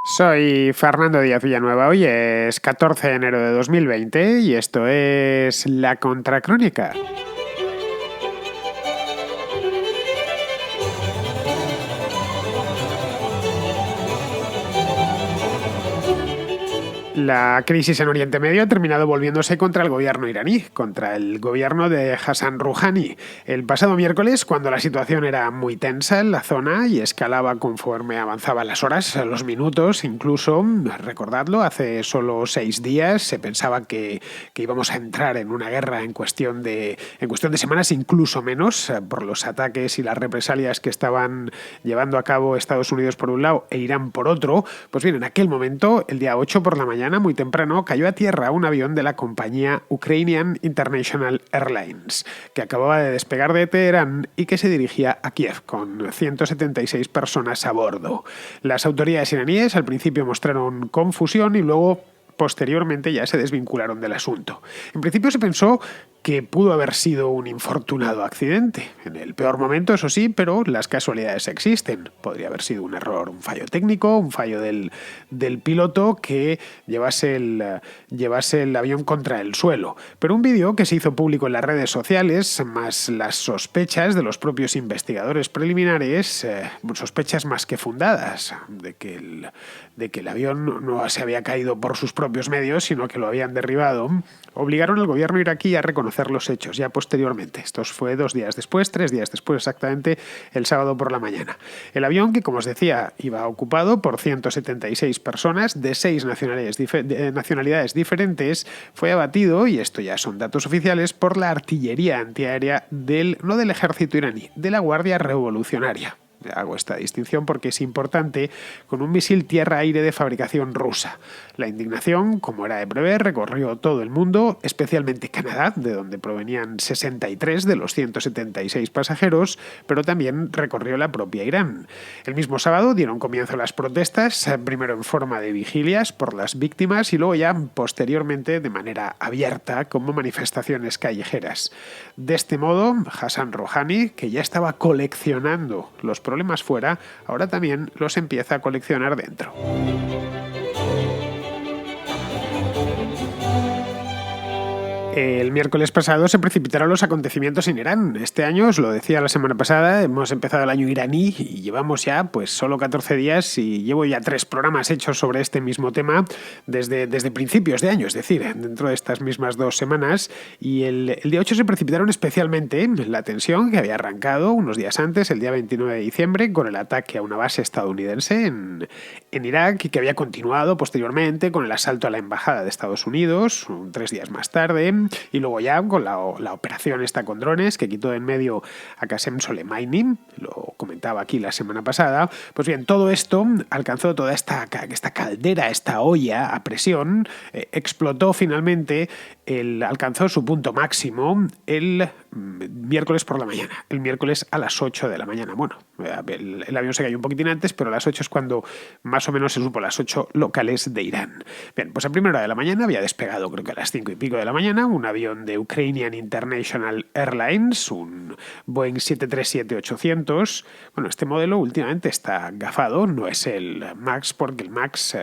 Soy Fernando Díaz Villanueva, hoy es 14 de enero de 2020 y esto es La Contracrónica. La crisis en Oriente Medio ha terminado volviéndose contra el gobierno iraní, contra el gobierno de Hassan Rouhani. El pasado miércoles, cuando la situación era muy tensa en la zona y escalaba conforme avanzaban las horas, los minutos, incluso, recordadlo, hace solo 6 días se pensaba que íbamos a entrar en una guerra en cuestión de semanas, incluso menos, por los ataques y las represalias que estaban llevando a cabo Estados Unidos por un lado e Irán por otro. Pues bien, en aquel momento, el día 8 por la mañana, muy temprano, cayó a tierra un avión de la compañía Ukrainian International Airlines, que acababa de despegar de Teherán y que se dirigía a Kiev, con 176 personas a bordo. Las autoridades iraníes al principio mostraron confusión y luego posteriormente ya se desvincularon del asunto. En principio se pensó que pudo haber sido un infortunado accidente. En el peor momento, eso sí, pero las casualidades existen. Podría haber sido un error, un fallo técnico, un fallo del piloto que llevase el avión contra el suelo. Pero un vídeo que se hizo público en las redes sociales, más las sospechas de los propios investigadores preliminares, sospechas más que fundadas, de que el avión no se había caído por sus propios medios, sino que lo habían derribado, obligaron al gobierno iraquí a reconocer los hechos ya posteriormente. Esto fue 2 días después, 3 días después exactamente, el sábado por la mañana. El avión, que como os decía, iba ocupado por 176 personas de 6 nacionalidades diferentes, fue abatido, y esto ya son datos oficiales, por la artillería antiaérea no del ejército iraní, de la Guardia Revolucionaria. Hago esta distinción porque es importante, con un misil tierra-aire de fabricación rusa. La indignación, como era de prever, recorrió todo el mundo, especialmente Canadá, de donde provenían 63 de los 176 pasajeros, pero también recorrió la propia Irán. El mismo sábado dieron comienzo las protestas, primero en forma de vigilias por las víctimas y luego ya posteriormente de manera abierta como manifestaciones callejeras. De este modo, Hassan Rouhani, que ya estaba coleccionando los problemas fuera, ahora también los empieza a coleccionar dentro. El miércoles pasado se precipitaron los acontecimientos en Irán. Este año, os lo decía la semana pasada, hemos empezado el año iraní y llevamos ya pues solo 14 días y llevo ya 3 programas hechos sobre este mismo tema desde principios de año, es decir, dentro de estas mismas 2 semanas. Y el día 8 se precipitaron especialmente la tensión que había arrancado unos días antes, el día 29 de diciembre, con el ataque a una base estadounidense en Irak y que había continuado posteriormente con el asalto a la embajada de Estados Unidos 3 días más tarde. Y luego ya con la operación esta con drones que quitó de en medio a Qasem Soleimani, lo comentaba aquí la semana pasada. Pues bien, todo esto alcanzó toda esta caldera, esta olla a presión, explotó finalmente, alcanzó su punto máximo el miércoles por la mañana, el miércoles a las 8 de la mañana. Bueno, el avión se cayó un poquitín antes, pero a las 8 es cuando más o menos se supo, las 8 locales de Irán. Bien, pues a primera hora de la mañana había despegado, creo que a las 5 y pico de la mañana, un avión de Ukrainian International Airlines, un Boeing 737-800. Bueno, este modelo últimamente está gafado, no es el MAX, porque el MAX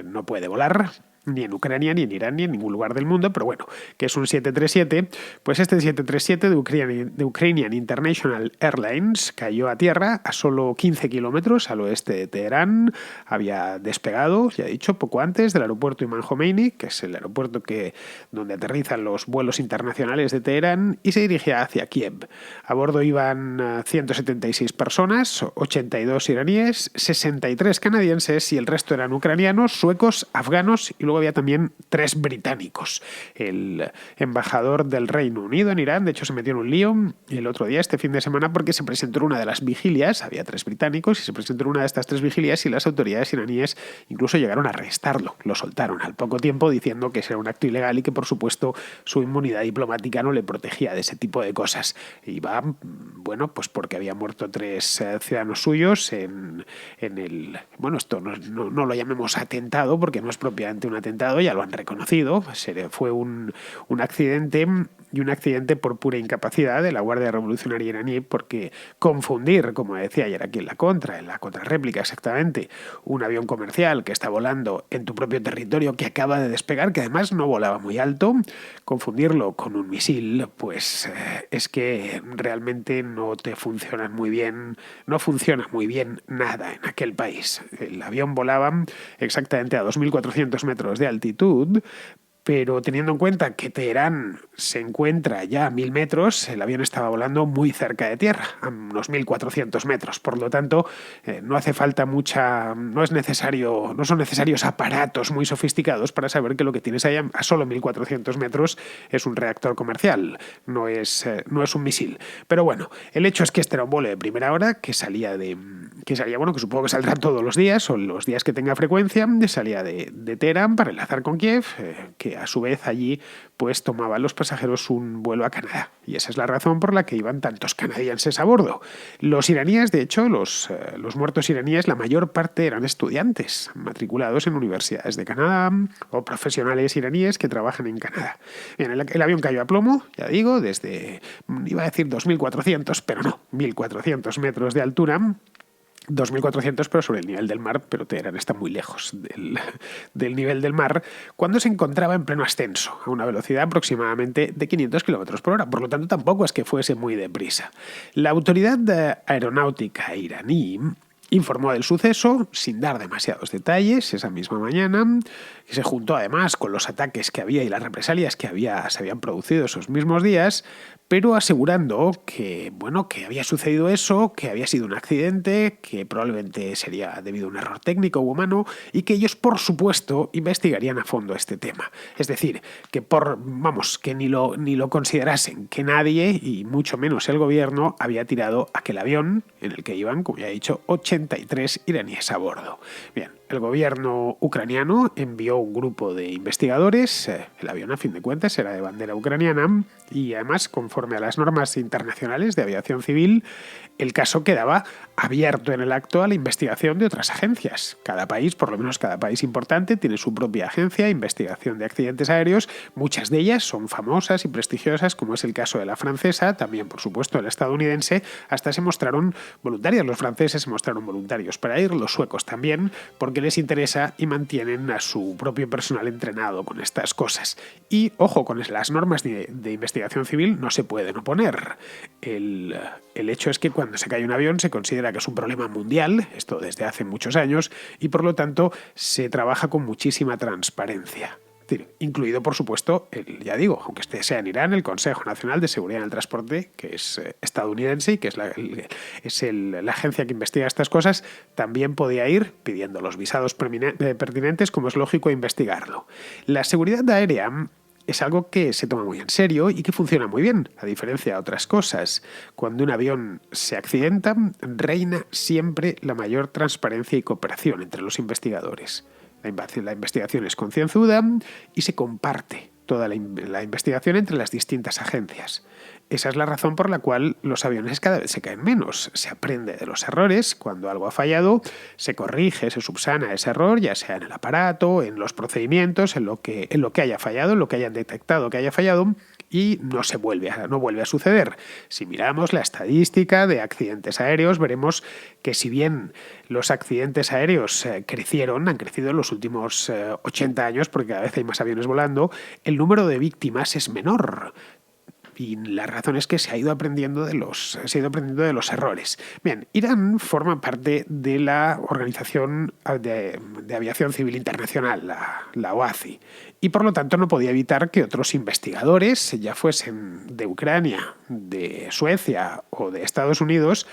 no puede volar, ni en Ucrania, ni en Irán, ni en ningún lugar del mundo, pero bueno, que es un 737, pues este 737 de Ukrainian International Airlines cayó a tierra a solo 15 kilómetros al oeste de Teherán. Había despegado, ya he dicho, poco antes del aeropuerto Imam Khomeini, que es el aeropuerto donde aterrizan los vuelos internacionales de Teherán, y se dirigía hacia Kiev. A bordo iban 176 personas, 82 iraníes, 63 canadienses y el resto eran ucranianos, suecos, afganos y luego había también 3 británicos. El embajador del Reino Unido en Irán, de hecho, se metió en un lío el otro día, este fin de semana, porque se presentó en una de las vigilias, había 3 británicos, y se presentó en una de estas 3 vigilias y las autoridades iraníes incluso llegaron a arrestarlo, lo soltaron al poco tiempo diciendo que era un acto ilegal y que, por supuesto, su inmunidad diplomática no le protegía de ese tipo de cosas. Iba, bueno, pues porque había muerto 3 ciudadanos suyos en el... Bueno, esto no lo llamemos atentado, porque no es propiamente un atentado, ya lo han reconocido. Fue un accidente y un accidente por pura incapacidad de la Guardia Revolucionaria iraní, porque confundir, como decía ayer aquí en la contrarréplica exactamente, un avión comercial que está volando en tu propio territorio, que acaba de despegar, que además no volaba muy alto, confundirlo con un misil, pues es que realmente no funciona muy bien nada en aquel país. El avión volaba exactamente a 2.400 metros de altitud, pero teniendo en cuenta que Teherán se encuentra ya a 1.000 metros, el avión estaba volando muy cerca de tierra, a unos 1.400 metros. Por lo tanto, no hace falta no son necesarios aparatos muy sofisticados para saber que lo que tienes ahí a solo 1.400 metros es un reactor comercial, no es un misil. Pero bueno, el hecho es que este era un vuelo de primera hora que salía, bueno, que supongo que saldrá todos los días o los días que tenga frecuencia, salía de Teherán para enlazar con Kiev, que a su vez allí pues tomaban los pasajeros un vuelo a Canadá. Y esa es la razón por la que iban tantos canadienses a bordo. Los iraníes, de hecho, los muertos iraníes, la mayor parte eran estudiantes matriculados en universidades de Canadá o profesionales iraníes que trabajan en Canadá. Bien, el avión cayó a plomo, ya digo, desde, iba a decir 2.400, pero no, 1.400 metros de altura. 2.400, pero sobre el nivel del mar, pero Teherán está muy lejos del nivel del mar, cuando se encontraba en pleno ascenso, a una velocidad aproximadamente de 500 km por hora. Por lo tanto, tampoco es que fuese muy deprisa. La autoridad aeronáutica iraní informó del suceso sin dar demasiados detalles esa misma mañana, que se juntó además con los ataques que había y las represalias que se habían producido esos mismos días, pero asegurando que, bueno, que había sucedido eso, que había sido un accidente, que probablemente sería debido a un error técnico u humano y que ellos, por supuesto, investigarían a fondo este tema. Es decir, que que ni lo considerasen, que nadie, y mucho menos el gobierno, había tirado aquel avión en el que iban, como ya he dicho, 83 iraníes a bordo. Bien, el gobierno ucraniano envió un grupo de investigadores. El avión, a fin de cuentas, era de bandera ucraniana y, además, conforme a las normas internacionales de aviación civil, el caso quedaba abierto en el acto a la investigación de otras agencias. Cada país, por lo menos cada país importante, tiene su propia agencia de investigación de accidentes aéreos. Muchas de ellas son famosas y prestigiosas, como es el caso de la francesa, también, por supuesto, la estadounidense. Hasta se mostraron voluntarios, los franceses se mostraron voluntarios para ir, los suecos también, porque les interesa y mantienen a su propio personal entrenado con estas cosas. Y, ojo, con las normas de investigación civil no se pueden oponer. El hecho es que cuando se cae un avión se considera que es un problema mundial, esto desde hace muchos años, y por lo tanto se trabaja con muchísima transparencia. Incluido, por supuesto, ya digo, aunque sea en Irán, el Consejo Nacional de Seguridad en el Transporte, que es estadounidense y que es la agencia que investiga estas cosas, también podía ir pidiendo los visados pertinentes, como es lógico, a investigarlo. La seguridad aérea es algo que se toma muy en serio y que funciona muy bien, a diferencia de otras cosas. Cuando un avión se accidenta, reina siempre la mayor transparencia y cooperación entre los investigadores. La investigación es concienzuda y se comparte toda la investigación entre las distintas agencias. Esa es la razón por la cual los aviones cada vez se caen menos. Se aprende de los errores. Cuando algo ha fallado, se corrige, se subsana ese error, ya sea en el aparato, en los procedimientos, en lo que haya fallado, en lo que hayan detectado que haya fallado, y no vuelve a suceder. Si miramos la estadística de accidentes aéreos, veremos que si bien los accidentes aéreos han crecido en los últimos 80 años, porque cada vez hay más aviones volando, el número de víctimas es menor. Y la razón es que se ha ido aprendiendo de los errores. Bien, Irán forma parte de la Organización de Aviación Civil Internacional, la OACI, y por lo tanto no podía evitar que otros investigadores, ya fuesen de Ucrania, de Suecia o de Estados Unidos,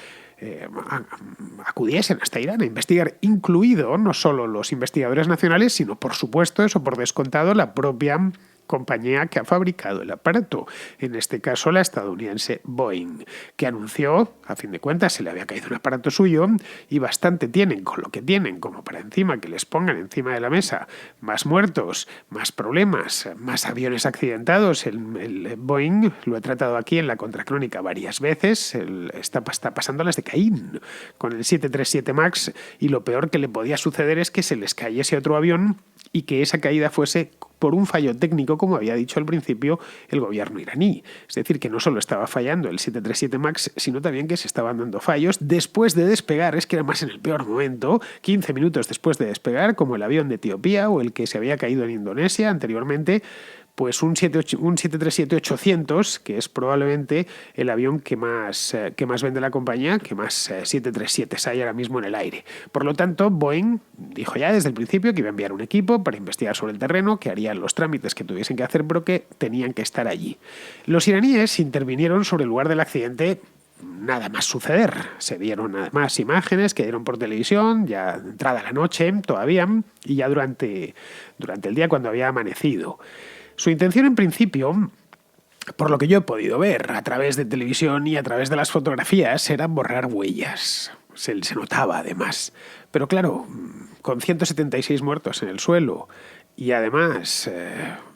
acudiesen hasta Irán a investigar, incluido no solo los investigadores nacionales, sino, por supuesto, eso por descontado, la propia compañía que ha fabricado el aparato, en este caso la estadounidense Boeing, que anunció, a fin de cuentas, se le había caído un aparato suyo y bastante tienen con lo que tienen, como para encima que les pongan encima de la mesa más muertos, más problemas, más aviones accidentados. El Boeing, lo he tratado aquí en la contracrónica varias veces, está pasando las de Caín con el 737 MAX, y lo peor que le podía suceder es que se les cayese otro avión y que esa caída fuese por un fallo técnico, como había dicho al principio el gobierno iraní. Es decir, que no solo estaba fallando el 737 MAX, sino también que se estaban dando fallos después de despegar. Es que era más en el peor momento, 15 minutos después de despegar, como el avión de Etiopía o el que se había caído en Indonesia anteriormente. Pues un 737-800, que es probablemente el avión que más vende la compañía, que más 737 hay ahora mismo en el aire. Por lo tanto, Boeing dijo ya desde el principio que iba a enviar un equipo para investigar sobre el terreno, que harían los trámites que tuviesen que hacer, pero que tenían que estar allí. Los iraníes intervinieron sobre el lugar del accidente nada más suceder. Se vieron además imágenes que dieron por televisión, ya entrada la noche todavía, y ya durante el día cuando había amanecido. Su intención, en principio, por lo que yo he podido ver a través de televisión y a través de las fotografías, era borrar huellas. Se notaba, además. Pero claro, con 176 muertos en el suelo y además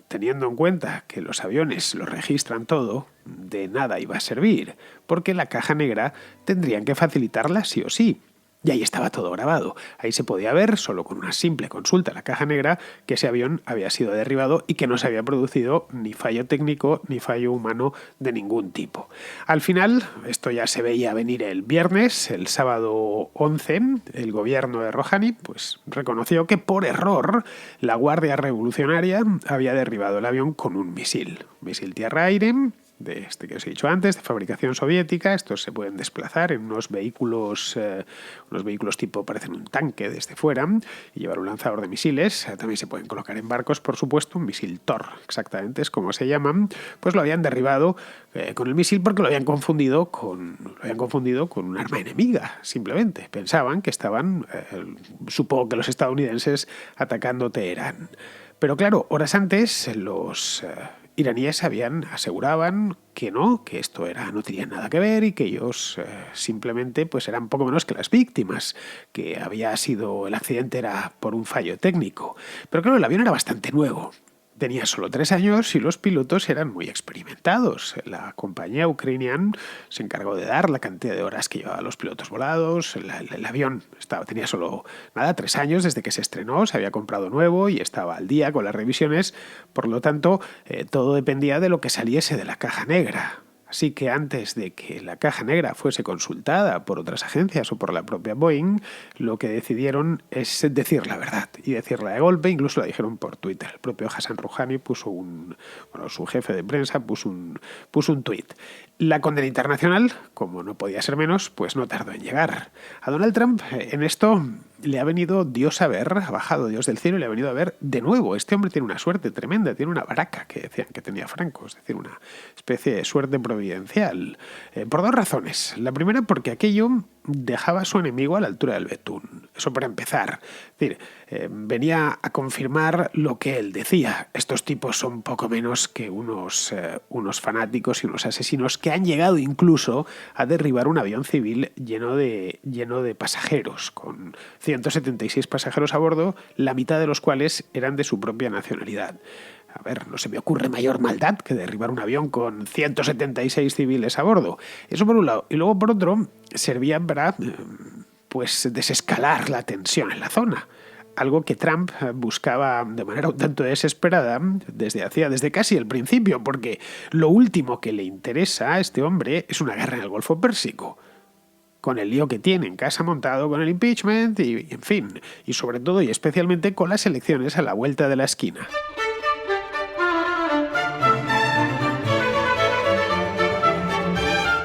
teniendo en cuenta que los aviones lo registran todo, de nada iba a servir, porque la caja negra tendrían que facilitarla sí o sí. Y ahí estaba todo grabado. Ahí se podía ver, solo con una simple consulta a la caja negra, que ese avión había sido derribado y que no se había producido ni fallo técnico ni fallo humano de ningún tipo. Al final, esto ya se veía venir el viernes, el sábado 11, el gobierno de Rouhani pues reconoció que por error la Guardia Revolucionaria había derribado el avión con un misil tierra-aire, de este que os he dicho antes, de fabricación soviética. Estos se pueden desplazar en unos vehículos tipo, parecen un tanque desde fuera, y llevar un lanzador de misiles. También se pueden colocar en barcos, por supuesto, un misil Thor, exactamente es como se llaman. Pues lo habían derribado con el misil porque lo habían confundido con un arma enemiga, simplemente. Pensaban que estaban, supongo que los estadounidenses, atacando Teherán. Pero claro, horas antes los iraníes aseguraban que no, que esto no tenía nada que ver y que ellos simplemente pues eran poco menos que las víctimas, que el accidente era por un fallo técnico. Pero claro, el avión era bastante nuevo. Tenía solo 3 años y los pilotos eran muy experimentados. La compañía ucraniana se encargó de dar la cantidad de horas que llevaban los pilotos volados. El avión tenía solo 3 años desde que se estrenó, se había comprado nuevo y estaba al día con las revisiones. Por lo tanto, todo dependía de lo que saliese de la caja negra. Así que antes de que la caja negra fuese consultada por otras agencias o por la propia Boeing, lo que decidieron es decir la verdad y decirla de golpe. Incluso la dijeron por Twitter. El propio Hassan Rouhani su jefe de prensa puso un tuit. La condena internacional, como no podía ser menos, pues no tardó en llegar. A Donald Trump en esto le ha venido Dios a ver, ha bajado Dios del cielo y le ha venido a ver de nuevo. Este hombre tiene una suerte tremenda, tiene una baraca que decían que tenía Franco, es decir, una especie de suerte providencial. Por 2 razones. La primera, porque aquello dejaba a su enemigo a la altura del betún. Eso para empezar. Es decir, venía a confirmar lo que él decía. Estos tipos son poco menos que unos fanáticos y unos asesinos que han llegado incluso a derribar un avión civil lleno de pasajeros, con 176 pasajeros a bordo, la mitad de los cuales eran de su propia nacionalidad. A ver, no se me ocurre mayor maldad que derribar un avión con 176 civiles a bordo. Eso por un lado. Y luego por otro, servía para desescalar la tensión en la zona. Algo que Trump buscaba de manera un tanto desesperada desde casi el principio, porque lo último que le interesa a este hombre es una guerra en el Golfo Pérsico, con el lío que tiene en casa montado con el impeachment y en fin, y sobre todo y especialmente con las elecciones a la vuelta de la esquina.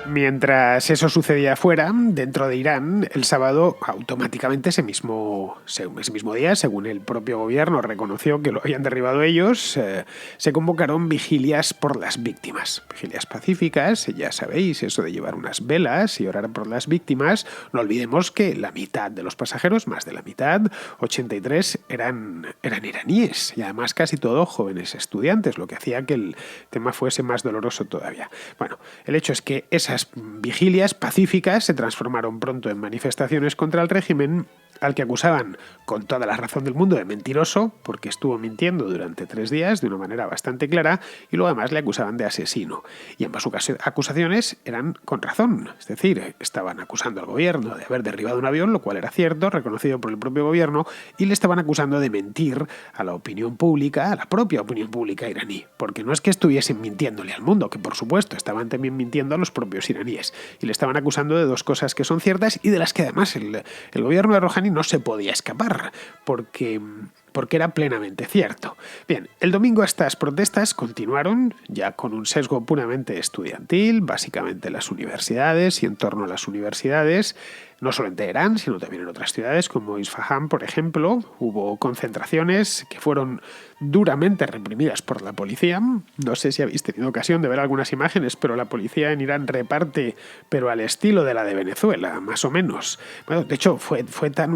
Mientras eso sucedía afuera, dentro de Irán, el sábado automáticamente ese mismo día, según el propio gobierno reconoció que lo habían derribado ellos, se convocaron vigilias por las víctimas. Vigilias pacíficas, ya sabéis, eso de llevar unas velas y orar por las víctimas. No olvidemos que la mitad de los pasajeros, más de la mitad, 83, eran iraníes y además casi todos jóvenes estudiantes, lo que hacía que el tema fuese más doloroso todavía. Bueno, el hecho es que esas vigilias pacíficas se transformaron pronto en manifestaciones contra el régimen al que acusaban con toda la razón del mundo de mentiroso, porque estuvo mintiendo durante 3 días de una manera bastante clara, y luego además le acusaban de asesino. Y ambas acusaciones eran con razón, es decir, estaban acusando al gobierno de haber derribado un avión, lo cual era cierto, reconocido por el propio gobierno, y le estaban acusando de mentir a la opinión pública, a la propia opinión pública iraní, porque no es que estuviesen mintiéndole al mundo, que por supuesto estaban también mintiendo a los propios iraníes, y le estaban acusando de 2 cosas que son ciertas y de las que además el gobierno de Rouhani no se podía escapar, porque era plenamente cierto. Bien, el domingo estas protestas continuaron, ya con un sesgo puramente estudiantil, básicamente en las universidades y en torno a las universidades, no solo en Teherán, sino también en otras ciudades como Isfahán, por ejemplo. Hubo concentraciones que fueron duramente reprimidas por la policía. No sé si habéis tenido ocasión de ver algunas imágenes, pero la policía en Irán reparte, pero al estilo de la de Venezuela, más o menos. Bueno, de hecho, fue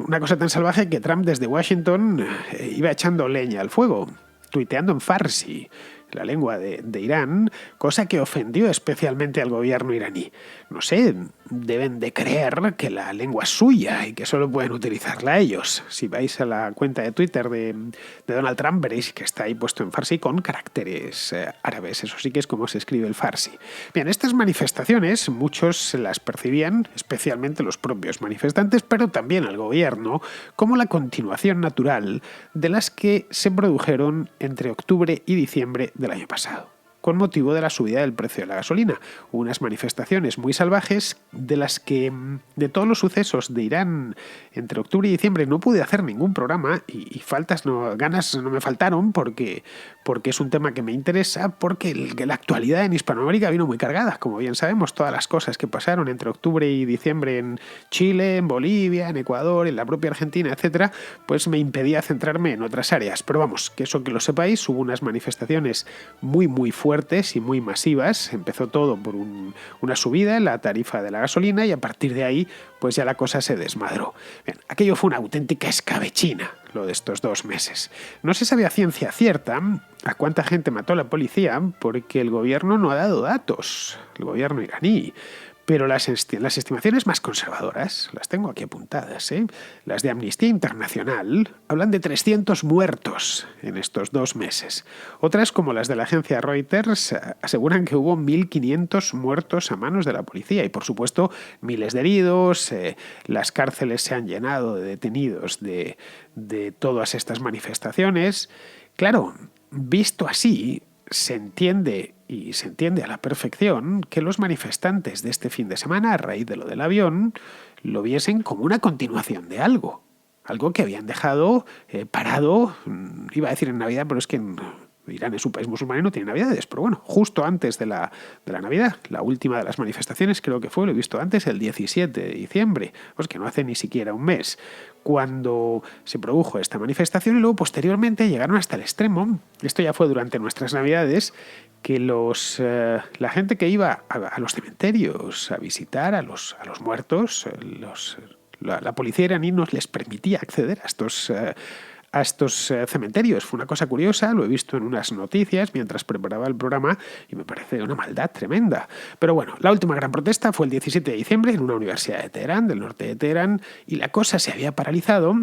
una cosa tan salvaje que Trump desde Washington iba echando leña al fuego, tuiteando en farsi, la lengua de Irán, cosa que ofendió especialmente al gobierno iraní. No sé, deben de creer que la lengua es suya y que solo pueden utilizarla ellos. Si vais a la cuenta de Twitter de Donald Trump, veréis que está ahí puesto en farsi con caracteres árabes. Eso sí que es como se escribe el farsi. Bien, estas manifestaciones muchos las percibían, especialmente los propios manifestantes, pero también el gobierno, como la continuación natural de las que se produjeron entre octubre y diciembre del año pasado, con motivo de la subida del precio de la gasolina. Unas manifestaciones muy salvajes de las que, de todos los sucesos de Irán entre octubre y diciembre, no pude hacer ningún programa y ganas no me faltaron porque es un tema que me interesa, porque la actualidad en Hispanoamérica vino muy cargada. Como bien sabemos, todas las cosas que pasaron entre octubre y diciembre en Chile, en Bolivia, en Ecuador, en la propia Argentina, etcétera, pues me impedía centrarme en otras áreas. Pero vamos, que eso que lo sepáis, hubo unas manifestaciones muy fuertes y muy masivas. Empezó todo por una subida en la tarifa de la gasolina y a partir de ahí pues ya la cosa se desmadró. Bien, aquello fue una auténtica escabechina, lo de estos 2 meses. No se sabe a ciencia cierta a cuánta gente mató la policía porque el gobierno no ha dado datos, el gobierno iraní. Pero las estimaciones más conservadoras, las tengo aquí apuntadas, las de Amnistía Internacional, hablan de 300 muertos en estos 2 meses. Otras, como las de la agencia Reuters, aseguran que hubo 1.500 muertos a manos de la policía y, por supuesto, miles de heridos. Las cárceles se han llenado de detenidos de todas estas manifestaciones. Claro, visto así, se entiende a la perfección que los manifestantes de este fin de semana, a raíz de lo del avión, lo viesen como una continuación de algo que habían dejado parado, iba a decir en Navidad, pero es que Irán es un país musulmán y no tiene Navidades, pero bueno, justo antes de la Navidad, la última de las manifestaciones creo que fue, lo he visto antes, el 17 de diciembre, pues que no hace ni siquiera un mes, cuando se produjo esta manifestación y luego posteriormente llegaron hasta el extremo, esto ya fue durante nuestras Navidades, que la gente que iba a los cementerios a visitar a los muertos, la policía iraní no les permitía acceder a estos cementerios. Fue una cosa curiosa, lo he visto en unas noticias mientras preparaba el programa y me parece una maldad tremenda. Pero bueno, la última gran protesta fue el 17 de diciembre en una universidad de Teherán, del norte de Teherán, y la cosa se había paralizado.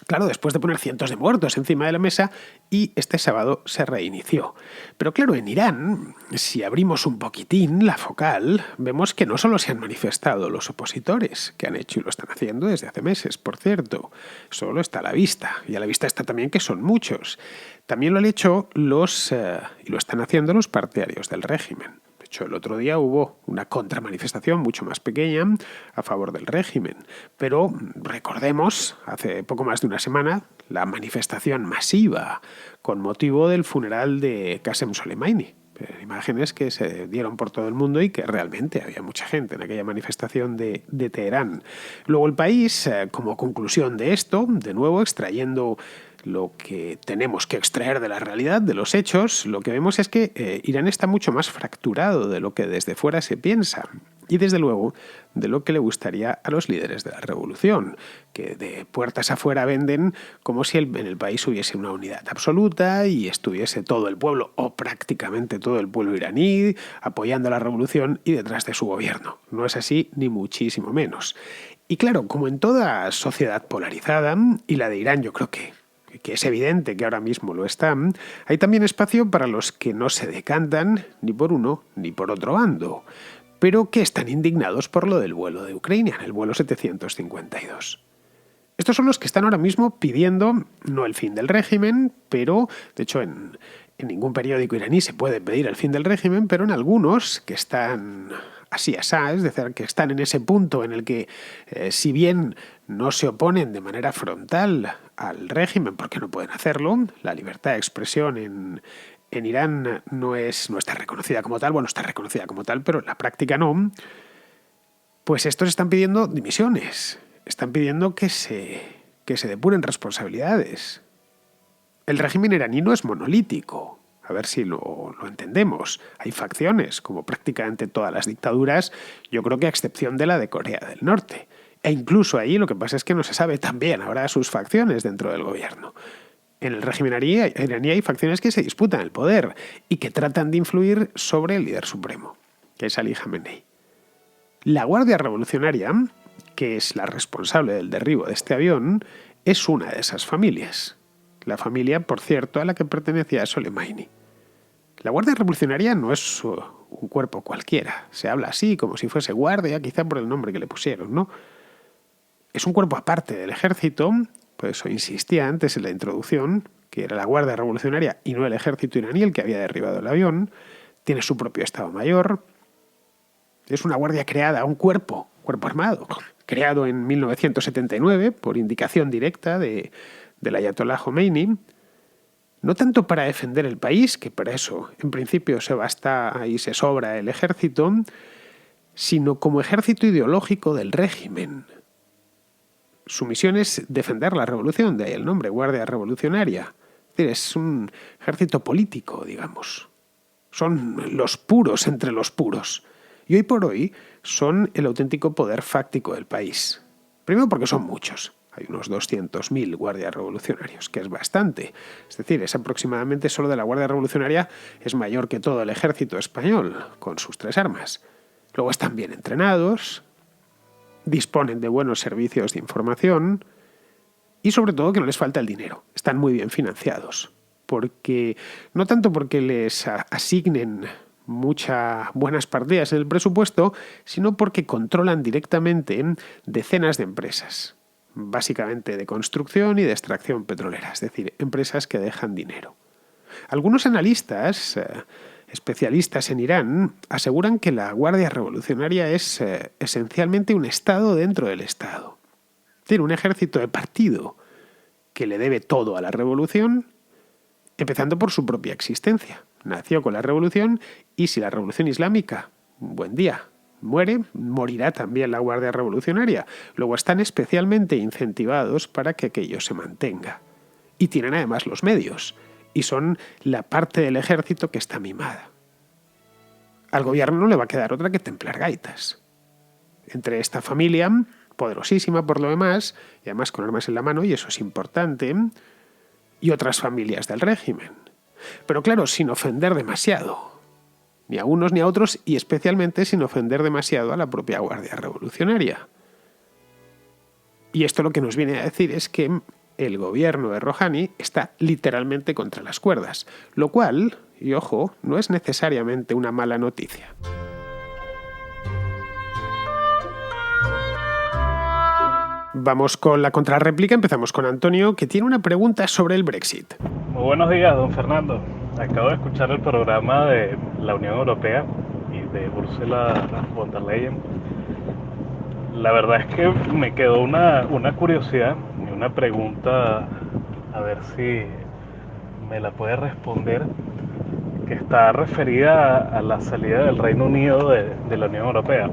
Claro, después de poner cientos de muertos encima de la mesa, y este sábado se reinició. Pero claro, en Irán, si abrimos un poquitín la focal, vemos que no solo se han manifestado los opositores, que han hecho y lo están haciendo desde hace meses, por cierto, solo está a la vista, y a la vista está también que son muchos. También lo han hecho y lo están haciendo los partidarios del régimen. De hecho, el otro día hubo una contramanifestación mucho más pequeña a favor del régimen. Pero recordemos, hace poco más de una semana, la manifestación masiva con motivo del funeral de Qasem Soleimani. Imágenes que se dieron por todo el mundo y que realmente había mucha gente en aquella manifestación de Teherán. Luego el país, como conclusión de esto, de nuevo extrayendo lo que tenemos que extraer de la realidad, de los hechos, lo que vemos es que Irán está mucho más fracturado de lo que desde fuera se piensa. Y desde luego de lo que le gustaría a los líderes de la revolución, que de puertas afuera venden como si en el país hubiese una unidad absoluta y estuviese todo el pueblo, o prácticamente todo el pueblo iraní, apoyando la revolución y detrás de su gobierno. No es así, ni muchísimo menos. Y claro, como en toda sociedad polarizada, y la de Irán yo creo que es evidente que ahora mismo lo está, hay también espacio para los que no se decantan ni por uno ni por otro bando, pero que están indignados por lo del vuelo de Ucrania, el vuelo 752. Estos son los que están ahora mismo pidiendo no el fin del régimen, pero, de hecho, en ningún periódico iraní se puede pedir el fin del régimen, pero en algunos que están así asá, es decir, que están en ese punto en el que, si bien no se oponen de manera frontal al régimen, porque no pueden hacerlo, la libertad de expresión en Irán no está reconocida como tal, bueno, está reconocida como tal, pero en la práctica no, pues estos están pidiendo dimisiones. Están pidiendo que se depuren responsabilidades. El régimen iraní no es monolítico. A ver si lo entendemos. Hay facciones, como prácticamente todas las dictaduras, yo creo que a excepción de la de Corea del Norte. E incluso ahí lo que pasa es que no se sabe tan bien ahora sus facciones dentro del gobierno. En el régimen iraní hay facciones que se disputan el poder y que tratan de influir sobre el líder supremo, que es Ali Khamenei. La Guardia Revolucionaria, que es la responsable del derribo de este avión, es una de esas familias. La familia, por cierto, a la que pertenecía Soleimani. La Guardia Revolucionaria no es un cuerpo cualquiera. Se habla así, como si fuese guardia, quizá por el nombre que le pusieron, ¿no? Es un cuerpo aparte del ejército, por eso insistía antes en la introducción, que era la Guardia Revolucionaria y no el ejército iraní el que había derribado el avión. Tiene su propio Estado Mayor. Es una guardia creada, un cuerpo armado, creado en 1979 por indicación directa del ayatolá Khomeini, no tanto para defender el país, que para eso en principio se basta y se sobra el ejército, sino como ejército ideológico del régimen. Su misión es defender la revolución, de ahí el nombre, Guardia Revolucionaria. Es decir, es un ejército político, digamos. Son los puros entre los puros. Y hoy por hoy son el auténtico poder fáctico del país. Primero porque son muchos. Hay unos 200.000 guardias revolucionarios, que es bastante. Es decir, es aproximadamente solo de la Guardia Revolucionaria es mayor que todo el ejército español, con sus 3 armas. Luego están bien entrenados, disponen de buenos servicios de información y sobre todo que no les falta el dinero. Están muy bien financiados. No tanto porque les asignen buenas partidas en el presupuesto, sino porque controlan directamente decenas de empresas, básicamente de construcción y de extracción petrolera, es decir, empresas que dejan dinero. Algunos analistas, especialistas en Irán, aseguran que la Guardia Revolucionaria es esencialmente un Estado dentro del Estado. Es decir, un ejército de partido que le debe todo a la revolución, empezando por su propia existencia. Nació con la revolución y si la revolución islámica, un buen día, muere, morirá también la Guardia Revolucionaria. Luego están especialmente incentivados para que aquello se mantenga. Y tienen además los medios. Y son la parte del ejército que está mimada. Al gobierno no le va a quedar otra que templar gaitas. Entre esta familia, poderosísima por lo demás, y además con armas en la mano, y eso es importante, y otras familias del régimen. Pero claro, sin ofender demasiado. Ni a unos ni a otros, y especialmente sin ofender demasiado a la propia Guardia Revolucionaria. Y esto lo que nos viene a decir es que el gobierno de Rouhani está literalmente contra las cuerdas, lo cual, y ojo, no es necesariamente una mala noticia. Vamos con la contrarréplica, empezamos con Antonio, que tiene una pregunta sobre el Brexit. Muy buenos días, don Fernando. Acabo de escuchar el programa de la Unión Europea y de Ursula von der Leyen. La verdad es que me quedó una curiosidad y una pregunta, a ver si me la puede responder, que está referida a la salida del Reino Unido de la Unión Europea.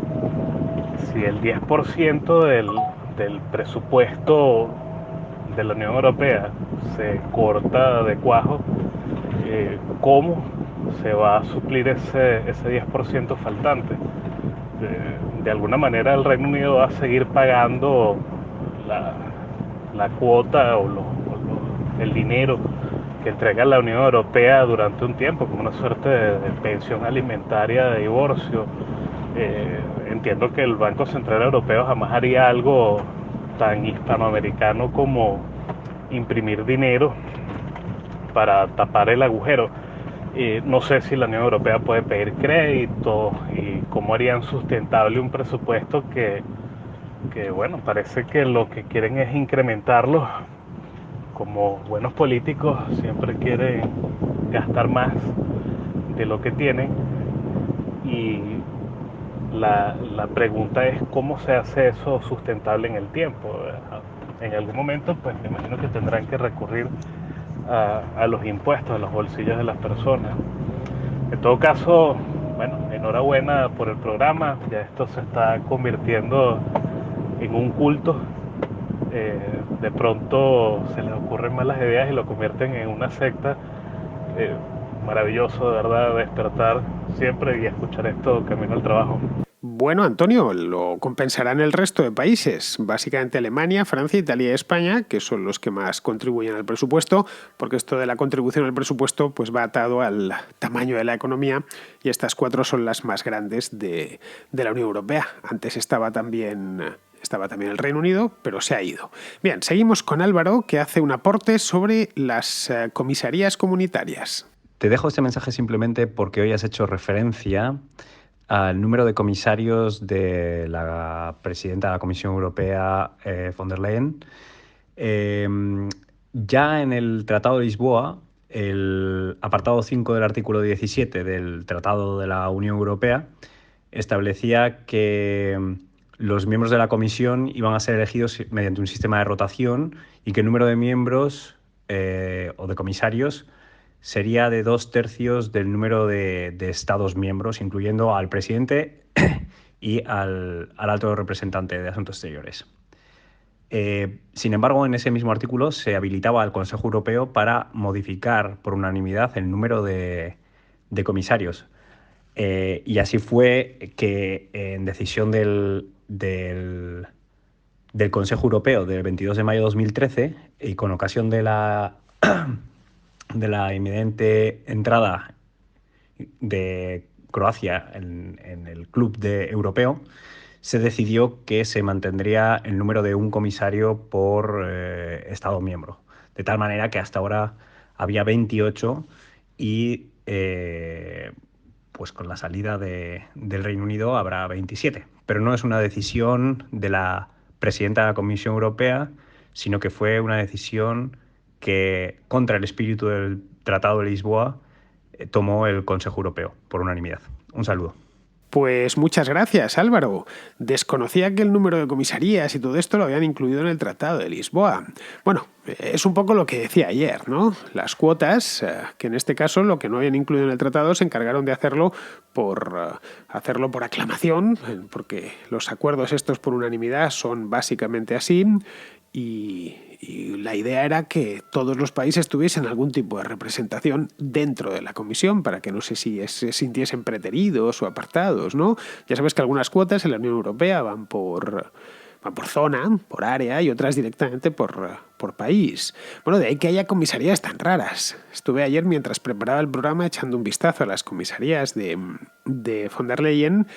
Si el 10% del presupuesto de la Unión Europea se corta de cuajo, ¿cómo se va a suplir ese 10% faltante? De alguna manera el Reino Unido va a seguir pagando la cuota el dinero que entrega la Unión Europea durante un tiempo, como una suerte de pensión alimentaria de divorcio, Entiendo que el Banco Central Europeo jamás haría algo tan hispanoamericano como imprimir dinero para tapar el agujero. No sé si la Unión Europea puede pedir crédito y cómo harían sustentable un presupuesto que bueno, parece que lo que quieren es incrementarlo. Como buenos políticos siempre quieren gastar más de lo que tienen, y la pregunta es cómo se hace eso sustentable en el tiempo. En algún momento pues me imagino que tendrán que recurrir a los impuestos, a los bolsillos de las personas. En todo caso, bueno, enhorabuena por el programa, ya esto se está convirtiendo en un culto. De pronto se les ocurren malas ideas y lo convierten en una secta. Eh, Maravilloso, de verdad, despertar siempre y escuchar esto camino al trabajo. Bueno, Antonio, lo compensarán el resto de países, básicamente Alemania, Francia, Italia y España, que son los que más contribuyen al presupuesto, porque esto de la contribución al presupuesto pues va atado al tamaño de la economía, y estas cuatro son las más grandes de la Unión Europea. Antes estaba también el Reino Unido, pero se ha ido. Bien, seguimos con Álvaro, que hace un aporte sobre las comisarías comunitarias. Te dejo este mensaje simplemente porque hoy has hecho referencia al número de comisarios de la presidenta de la Comisión Europea, von der Leyen. Ya en el Tratado de Lisboa, el apartado 5 del artículo 17 del Tratado de la Unión Europea establecía que los miembros de la Comisión iban a ser elegidos mediante un sistema de rotación y que el número de miembros o de comisarios sería de 2/3 del número de Estados miembros, incluyendo al presidente y al alto representante de Asuntos Exteriores. Sin embargo, en ese mismo artículo se habilitaba al Consejo Europeo para modificar por unanimidad el número de comisarios. Y así fue que en decisión del Consejo Europeo del 22 de mayo de 2013, y con ocasión de la inminente entrada de Croacia en el club europeo, se decidió que se mantendría el número de un comisario por Estado miembro. De tal manera que hasta ahora había 28 y pues con la salida del Reino Unido habrá 27. Pero no es una decisión de la presidenta de la Comisión Europea, sino que fue una decisión que, contra el espíritu del Tratado de Lisboa, tomó el Consejo Europeo por unanimidad. Un saludo. Pues muchas gracias, Álvaro. Desconocía que el número de comisarías y todo esto lo habían incluido en el Tratado de Lisboa. Bueno, es un poco lo que decía ayer, ¿no? Las cuotas, que en este caso lo que no habían incluido en el tratado, se encargaron de hacerlo por aclamación, porque los acuerdos estos por unanimidad son básicamente así, y la idea era que todos los países tuviesen algún tipo de representación dentro de la comisión para que no sé si se sintiesen preteridos o apartados, ¿no? Ya sabes que algunas cuotas en la Unión Europea van por zona, por área, y otras directamente por país. Bueno, de ahí que haya comisarías tan raras. Estuve ayer, mientras preparaba el programa, echando un vistazo a las comisarías de von der Leyen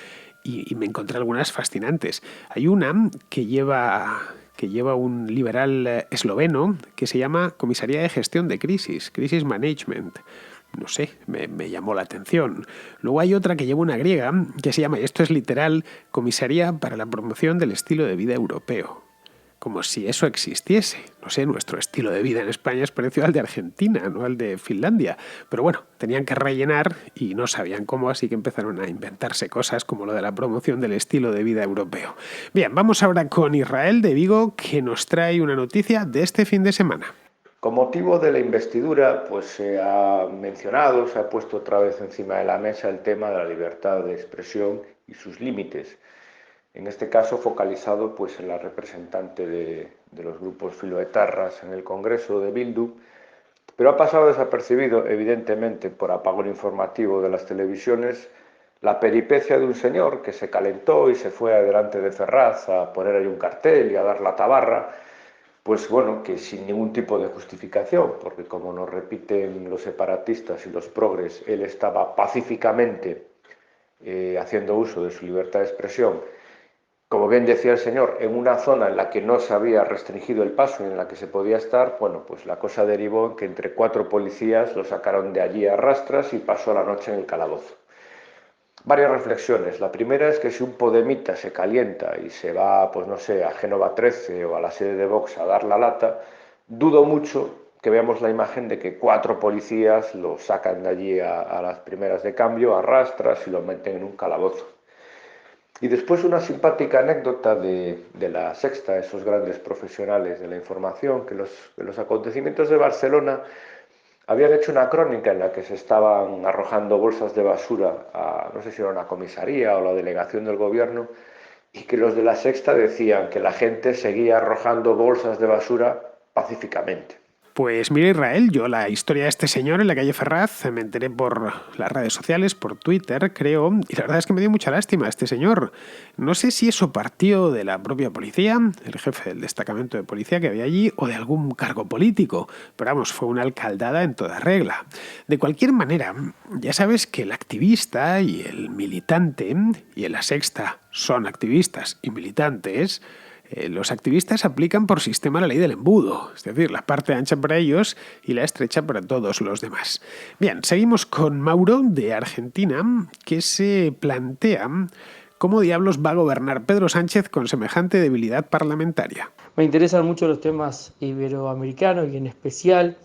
y me encontré algunas fascinantes. Hay una que lleva un liberal esloveno que se llama Comisaría de Gestión de Crisis Management. No sé, me llamó la atención. Luego hay otra que lleva una griega que se llama, y esto es literal, Comisaría para la Promoción del Estilo de Vida Europeo. Como si eso existiese. No sé, nuestro estilo de vida en España es parecido al de Argentina, no al de Finlandia. Pero bueno, tenían que rellenar y no sabían cómo, así que empezaron a inventarse cosas como lo de la promoción del estilo de vida europeo. Bien, vamos ahora con Israel de Vigo, que nos trae una noticia de este fin de semana. Con motivo de la investidura, pues se ha mencionado, se ha puesto otra vez encima de la mesa el tema de la libertad de expresión y sus límites. En este caso focalizado pues en la representante de los grupos filoetarras en el Congreso de Bildu, pero ha pasado desapercibido, evidentemente, por apagón informativo de las televisiones, la peripecia de un señor que se calentó y se fue adelante de Ferraz a poner ahí un cartel y a dar la tabarra, pues bueno, que sin ningún tipo de justificación, porque como nos repiten los separatistas y los progres, él estaba pacíficamente haciendo uso de su libertad de expresión, como bien decía el señor, en una zona en la que no se había restringido el paso y en la que se podía estar, bueno, pues la cosa derivó en que entre 4 policías lo sacaron de allí a rastras y pasó la noche en el calabozo. Varias reflexiones. La primera es que si un podemita se calienta y se va, pues no sé, a Génova 13 o a la sede de Vox a dar la lata, dudo mucho que veamos la imagen de que 4 policías lo sacan de allí a las primeras de cambio, a rastras y lo meten en un calabozo. Y después una simpática anécdota de La Sexta, esos grandes profesionales de la información, que los acontecimientos de Barcelona habían hecho una crónica en la que se estaban arrojando bolsas de basura a, no sé si era una comisaría o la delegación del gobierno, y que los de La Sexta decían que la gente seguía arrojando bolsas de basura pacíficamente. Pues mira, Israel, yo la historia de este señor en la calle Ferraz me enteré por las redes sociales, por Twitter, creo, y la verdad es que me dio mucha lástima este señor. No sé si eso partió de la propia policía, el jefe del destacamento de policía que había allí, o de algún cargo político, pero vamos, fue una alcaldada en toda regla. De cualquier manera, ya sabes que el activista y el militante, y en La Sexta son activistas y militantes, los activistas aplican por sistema la ley del embudo, es decir, la parte ancha para ellos y la estrecha para todos los demás. Bien, seguimos con Mauro de Argentina, que se plantea cómo diablos va a gobernar Pedro Sánchez con semejante debilidad parlamentaria. Me interesan mucho los temas iberoamericanos y en especial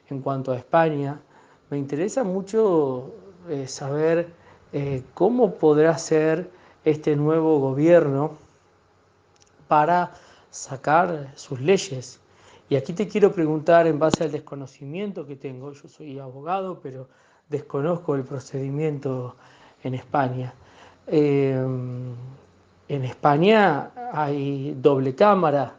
en cuanto a España. Me interesa mucho saber cómo podrá ser este nuevo gobierno para sacar sus leyes. Y aquí te quiero preguntar en base al desconocimiento que tengo. Yo soy abogado, pero desconozco el procedimiento en España. En España hay doble cámara.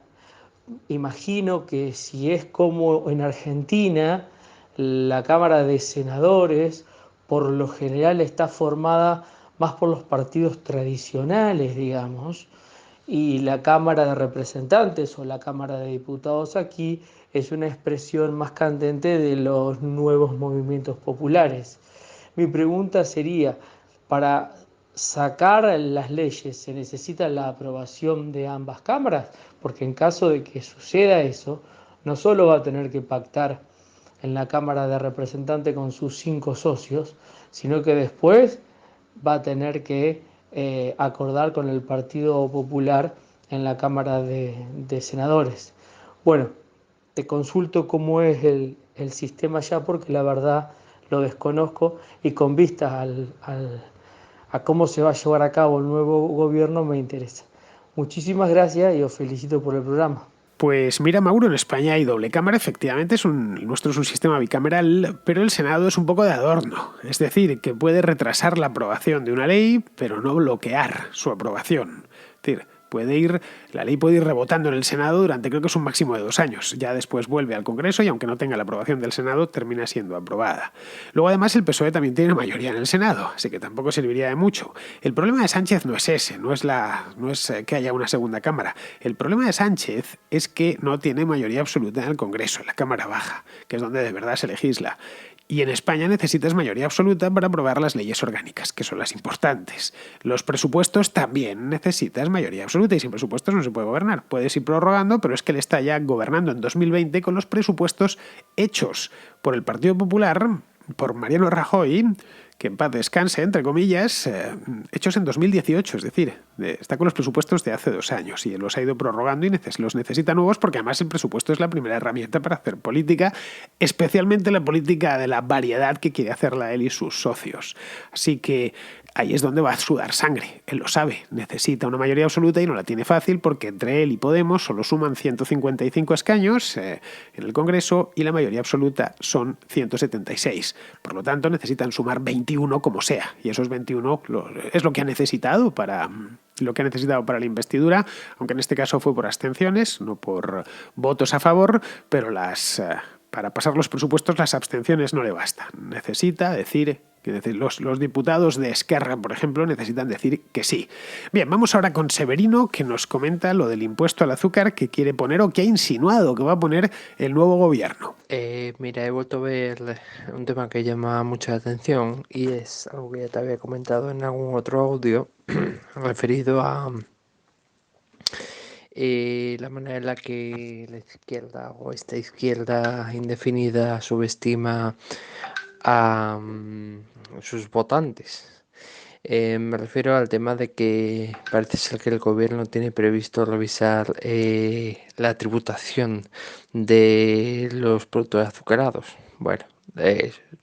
Imagino que si es como en Argentina, la Cámara de Senadores por lo general está formada más por los partidos tradicionales, digamos, y la Cámara de Representantes o la Cámara de Diputados aquí es una expresión más candente de los nuevos movimientos populares. Mi pregunta sería, para sacar las leyes se necesita la aprobación de ambas cámaras, porque en caso de que suceda eso, no solo va a tener que pactar en la Cámara de Representantes con sus 5 socios, sino que después va a tener que acordar con el Partido Popular en la Cámara de Senadores. Bueno, te consulto cómo es el sistema ya, porque la verdad lo desconozco y con vista a cómo se va a llevar a cabo el nuevo gobierno me interesa. Muchísimas gracias y os felicito por el programa. Pues mira, Mauro, en España hay doble cámara, efectivamente, el nuestro es un sistema bicameral, pero el Senado es un poco de adorno, es decir, que puede retrasar la aprobación de una ley, pero no bloquear su aprobación. Es decir, la ley puede ir rebotando en el Senado durante creo que es un máximo de 2 años. Ya después vuelve al Congreso y aunque no tenga la aprobación del Senado, termina siendo aprobada. Luego además el PSOE también tiene mayoría en el Senado, así que tampoco serviría de mucho. El problema de Sánchez no es ese, no es que haya una segunda cámara. El problema de Sánchez es que no tiene mayoría absoluta en el Congreso, en la Cámara Baja, que es donde de verdad se legisla. Y en España necesitas mayoría absoluta para aprobar las leyes orgánicas, que son las importantes. Los presupuestos también necesitas mayoría absoluta y sin presupuestos no se puede gobernar. Puedes ir prorrogando, pero es que él está ya gobernando en 2020 con los presupuestos hechos por el Partido Popular, por Mariano Rajoy, que en paz descanse, entre comillas, hechos en 2018, es decir, está con los presupuestos de hace 2 años y los ha ido prorrogando y los necesita nuevos porque además el presupuesto es la primera herramienta para hacer política, especialmente la política de la variedad que quiere hacerla él y sus socios. Así que ahí es donde va a sudar sangre, él lo sabe, necesita una mayoría absoluta y no la tiene fácil porque entre él y Podemos solo suman 155 escaños en el Congreso y la mayoría absoluta son 176. Por lo tanto necesitan sumar 21 como sea y esos 21 es lo que ha necesitado para la investidura, aunque en este caso fue por abstenciones, no por votos a favor, pero para pasar los presupuestos las abstenciones no le bastan. Necesita decir Es decir, los diputados de Esquerra, por ejemplo, necesitan decir que sí. Bien, vamos ahora con Severino, que nos comenta lo del impuesto al azúcar que quiere poner o que ha insinuado que va a poner el nuevo gobierno. Mira, he vuelto a ver un tema que llama mucha atención y es algo que ya te había comentado en algún otro audio referido a la manera en la que la izquierda o esta izquierda indefinida subestima a sus votantes. Me refiero al tema de que parece ser que el gobierno tiene previsto revisar la tributación de los productos azucarados. Bueno,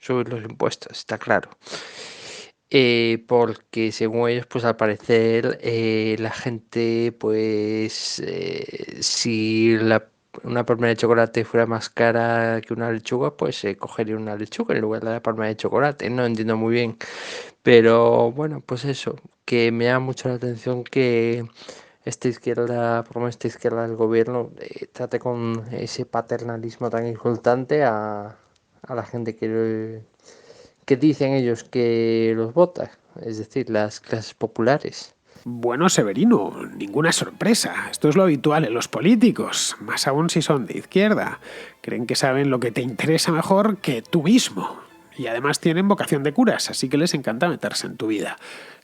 subir los impuestos, está claro. Porque según ellos, pues al parecer la gente, pues si una palma de chocolate fuera más cara que una lechuga, pues cogería una lechuga en lugar de la palma de chocolate. No entiendo muy bien, pero bueno, pues eso, que me llama mucho la atención que esta izquierda, por lo menos esta izquierda del gobierno, trate con ese paternalismo tan insultante a la gente que dicen ellos que los vota, es decir, las clases populares. Bueno, Severino, ninguna sorpresa. Esto es lo habitual en los políticos, más aún si son de izquierda. Creen que saben lo que te interesa mejor que tú mismo. Y además tienen vocación de curas, así que les encanta meterse en tu vida.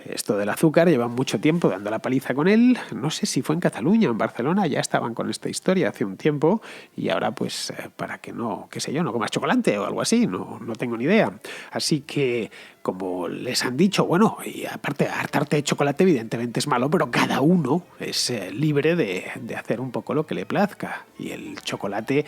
Esto del azúcar, llevan mucho tiempo dando la paliza con él. No sé si fue en Cataluña o en Barcelona, ya estaban con esta historia hace un tiempo. Y ahora, pues, para que no, qué sé yo, no comas chocolate o algo así, no tengo ni idea. Así que, como les han dicho, bueno, y aparte, hartarte de chocolate evidentemente es malo, pero cada uno es libre de hacer un poco lo que le plazca. Y el chocolate,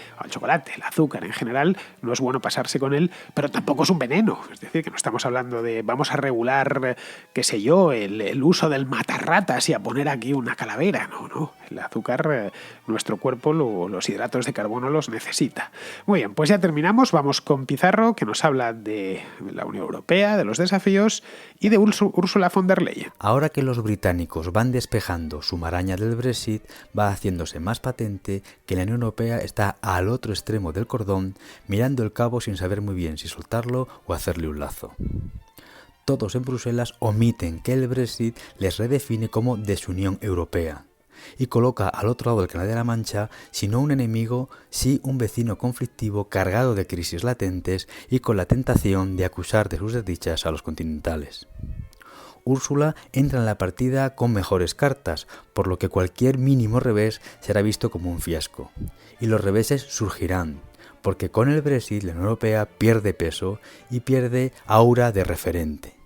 el azúcar en general, no es bueno pasarse con él, pero tampoco es un veneno. Es decir, que no estamos hablando de vamos a regular, qué sé yo, el uso del matarratas y a poner aquí una calavera. No. El azúcar, nuestro cuerpo, los hidratos de carbono los necesita. Muy bien, pues ya terminamos. Vamos con Pizarro, que nos habla de la Unión Europea, de los desafíos, y de Ursula von der Leyen. Ahora que los británicos van despejando su maraña del Brexit, va haciéndose más patente que la Unión Europea está al otro extremo del cordón, mirando el cabo sin saber muy bien si soltarlo o hacerle un lazo. Todos en Bruselas omiten que el Brexit les redefine como desunión europea y coloca al otro lado del Canal de la Mancha, si no un enemigo, sí un vecino conflictivo cargado de crisis latentes y con la tentación de acusar de sus desdichas a los continentales. Úrsula entra en la partida con mejores cartas, por lo que cualquier mínimo revés será visto como un fiasco. Y los reveses surgirán, porque con el Brexit la Unión Europea pierde peso y pierde aura de referente.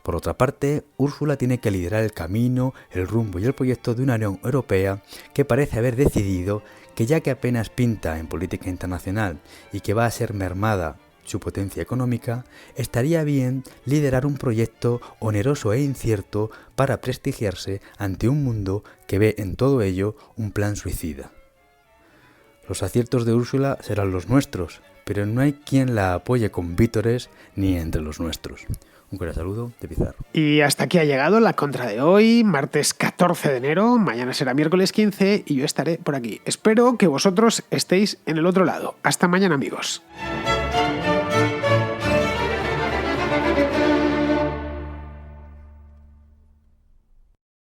Por otra parte, Úrsula tiene que liderar el camino, el rumbo y el proyecto de una Unión Europea que parece haber decidido que ya que apenas pinta en política internacional y que va a ser mermada su potencia económica, estaría bien liderar un proyecto oneroso e incierto para prestigiarse ante un mundo que ve en todo ello un plan suicida. Los aciertos de Úrsula serán los nuestros, pero no hay quien la apoye con vítores ni entre los nuestros. Un cordial saludo de Pizarro. Y hasta aquí ha llegado la contra de hoy, martes 14 de enero, mañana será miércoles 15 y yo estaré por aquí. Espero que vosotros estéis en el otro lado. Hasta mañana, amigos.